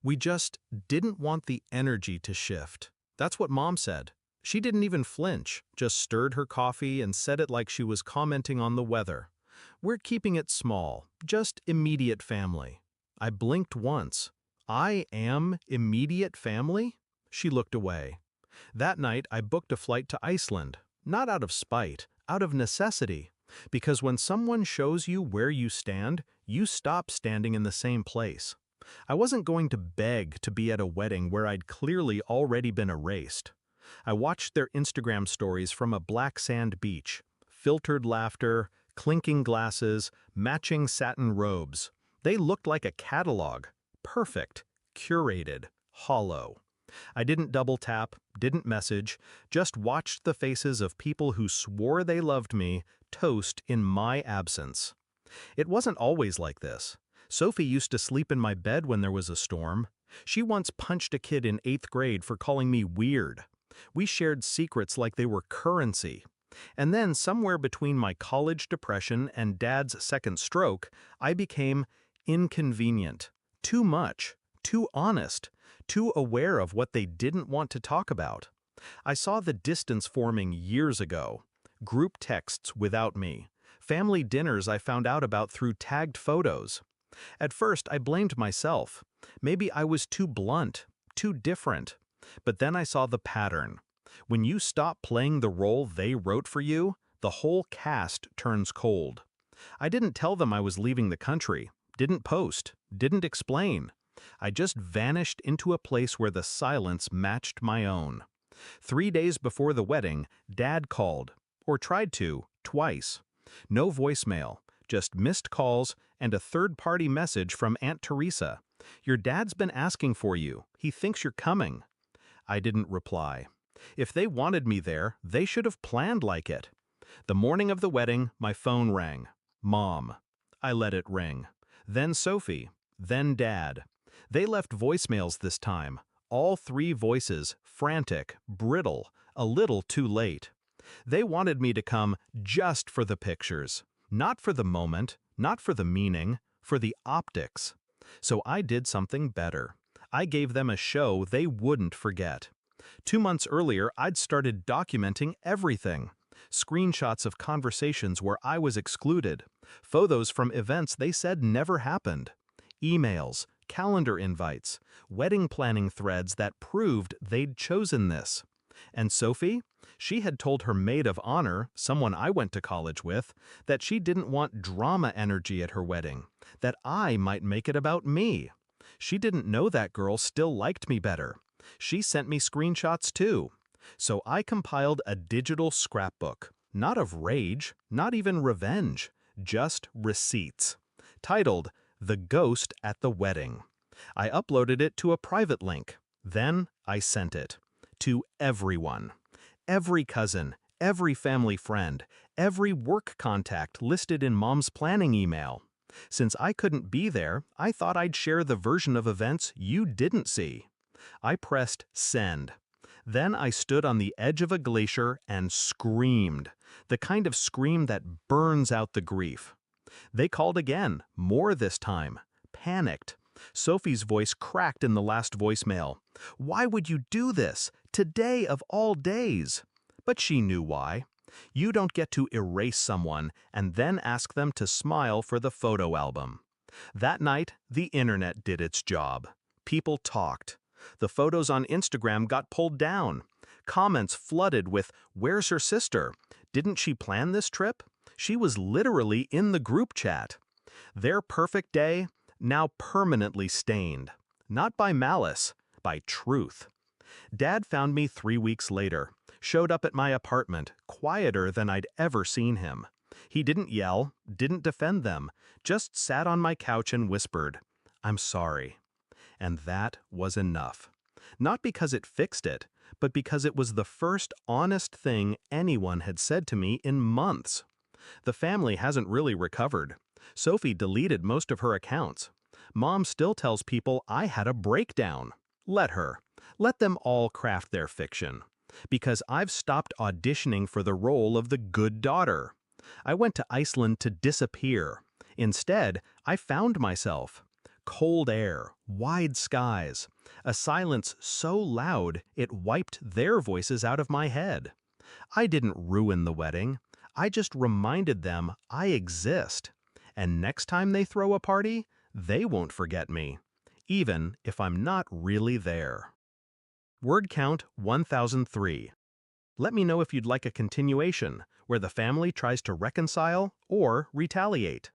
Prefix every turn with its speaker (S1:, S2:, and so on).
S1: We just didn't want the energy to shift. That's what Mom said. She didn't even flinch, just stirred her coffee and said it like she was commenting on the weather. We're keeping it small, just immediate family. I blinked once. I am immediate family? She looked away. That night, I booked a flight to Iceland, not out of spite, out of necessity. Because when someone shows you where you stand, you stop standing in the same place. I wasn't going to beg to be at a wedding where I'd clearly already been erased. I watched their Instagram stories from a black sand beach. Filtered laughter, clinking glasses, matching satin robes. They looked like a catalog. Perfect, curated, hollow. I didn't double tap, didn't message, just watched the faces of people who swore they loved me toast in my absence. It wasn't always like this. Sophie used to sleep in my bed when there was a storm. She once punched a kid in 8th grade for calling me weird. We shared secrets like they were currency. And then somewhere between my college depression and Dad's second stroke, I became inconvenient. Too much. Too honest. Too aware of what they didn't want to talk about. I saw the distance forming years ago. Group texts without me. Family dinners I found out about through tagged photos. At first, I blamed myself. Maybe I was too blunt, too different. But then I saw the pattern. When you stop playing the role they wrote for you, the whole cast turns cold. I didn't tell them I was leaving the country, didn't post, didn't explain. I just vanished into a place where the silence matched my own. 3 days before the wedding, Dad called, or tried to, twice. No voicemail, just missed calls and a third-party message from Aunt Teresa. Your dad's been asking for you. He thinks you're coming. I didn't reply. If they wanted me there, they should have planned like it. The morning of the wedding, my phone rang. Mom. I let it ring. Then Sophie. Then Dad. They left voicemails this time. All 3 voices, frantic, brittle, a little too late. They wanted me to come just for the pictures. Not for the moment, not for the meaning, for the optics. So I did something better. I gave them a show they wouldn't forget. 2 months earlier, I'd started documenting everything. Screenshots of conversations where I was excluded. Photos from events they said never happened. Emails, calendar invites, wedding planning threads that proved they'd chosen this. And Sophie? She had told her maid of honor, someone I went to college with, that she didn't want drama energy at her wedding, that I might make it about me. She didn't know that girl still liked me better. She sent me screenshots too. So I compiled a digital scrapbook, not of rage, not even revenge, just receipts, titled The Ghost at the Wedding. I uploaded it to a private link. Then I sent it. To everyone. Every cousin, every family friend, every work contact listed in Mom's planning email. Since I couldn't be there, I thought I'd share the version of events you didn't see. I pressed send. Then I stood on the edge of a glacier and screamed, the kind of scream that burns out the grief. They called again, more this time, panicked. Sophie's voice cracked in the last voicemail. Why would you do this? Today of all days. But she knew why. You don't get to erase someone and then ask them to smile for the photo album. That night, the internet did its job. People talked. The photos on Instagram got pulled down. Comments flooded with, "Where's her sister? Didn't she plan this trip?" She was literally in the group chat. Their perfect day, now permanently stained. Not by malice, by truth. Dad found me 3 weeks later, showed up at my apartment, quieter than I'd ever seen him. He didn't yell, didn't defend them, just sat on my couch and whispered, "I'm sorry." And that was enough. Not because it fixed it, but because it was the first honest thing anyone had said to me in months. The family hasn't really recovered. Sophie deleted most of her accounts. Mom still tells people I had a breakdown. Let her. Let them all craft their fiction. Because I've stopped auditioning for the role of the good daughter. I went to Iceland to disappear. Instead, I found myself. Cold air, wide skies, a silence so loud it wiped their voices out of my head. I didn't ruin the wedding. I just reminded them I exist. And next time they throw a party, they won't forget me, even if I'm not really there. Word count 1003. Let me know if you'd like a continuation, where the family tries to reconcile or retaliate.